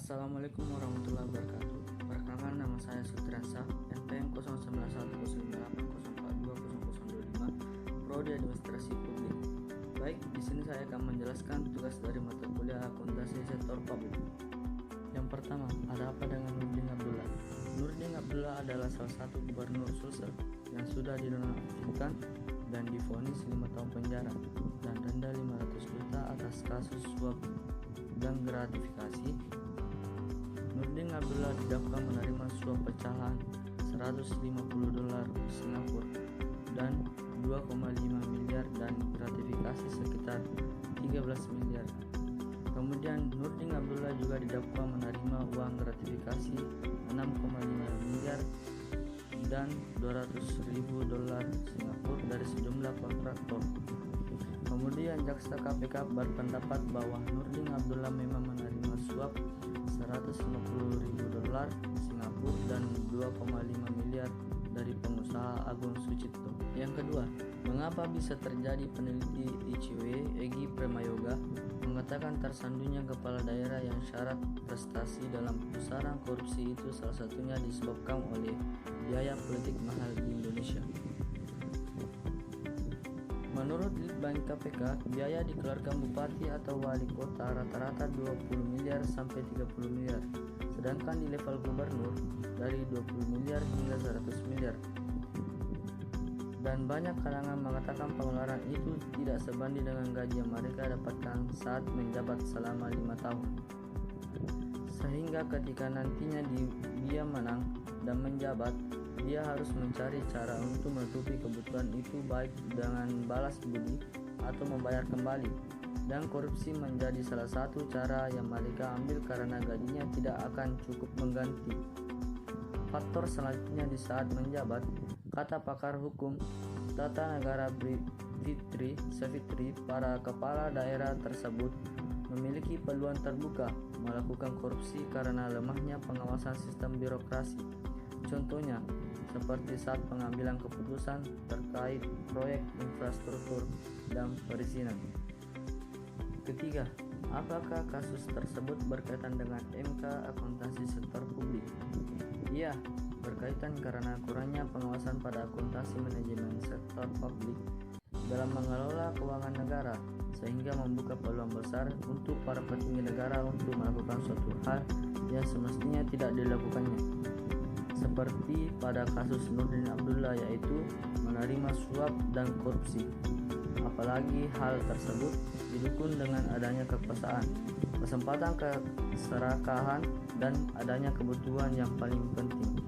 Assalamualaikum warahmatullahi wabarakatuh. Perkenalkan, nama saya Sutriansa, NPM 091108042025, Prodi Administrasi Publik. Baik, di sini saya akan menjelaskan tugas dari mata kuliah akuntansi sektor publik. Yang pertama, ada apa dengan Nurdin Abdullah? Nurdin Abdullah adalah salah satu gubernur Sulsel yang sudah dinonaktifkan dan divonis 5 tahun penjara dan denda 500 juta atas kasus suap dan gratifikasi. Nurdin Abdullah didakwa menerima suap pecahan $150 Singapura dan 2,5 miliar dan gratifikasi sekitar 13 miliar. Kemudian Nurdin Abdullah juga didakwa menerima uang gratifikasi 6,5 miliar dan $200.000 Singapura dari sejumlah kontraktor. Kemudian jaksa KPK berpendapat bahwa Nurdin Abdullah memang menerima suap $150.000 Singapura dan 2,5 miliar dari pengusaha Agung Sucipto. Yang kedua, mengapa bisa terjadi? Peneliti ICW Egy Premayoga mengatakan tersandunya kepala daerah yang syarat prestasi dalam pusaran korupsi itu salah satunya disebabkan oleh biaya politik mahal di Indonesia. Menurut Litbang KPK, biaya dikeluarkan bupati atau wali kota rata-rata 20 miliar sampai 30 miliar, sedangkan di level gubernur dari 20 miliar hingga 100 miliar. Dan banyak kalangan mengatakan pengeluaran itu tidak sebanding dengan gaji yang mereka dapatkan saat menjabat selama 5 tahun. Sehingga ketika nantinya dia menang dan menjabat, dia harus mencari cara untuk menutupi kebutuhan itu, baik dengan balas budi atau membayar kembali. Dan korupsi menjadi salah satu cara yang mereka ambil karena gajinya tidak akan cukup mengganti. Faktor selanjutnya di saat menjabat, kata pakar hukum tata negara Fitri Savitri, para kepala daerah tersebut memiliki peluang terbuka melakukan korupsi karena lemahnya pengawasan sistem birokrasi. Contohnya, seperti saat pengambilan keputusan terkait proyek infrastruktur dan perizinan. Ketiga, apakah kasus tersebut berkaitan dengan MK akuntansi sektor publik? Iya, berkaitan karena kurangnya pengawasan pada akuntansi manajemen sektor publik dalam mengelola keuangan negara, sehingga membuka peluang besar untuk para petinggi negara untuk melakukan suatu hal yang semestinya tidak dilakukannya. Seperti pada kasus Nurdin Abdullah, yaitu menerima suap dan korupsi. Apalagi hal tersebut didukung dengan adanya kekuasaan, kesempatan keserakahan, dan adanya kebutuhan yang paling penting,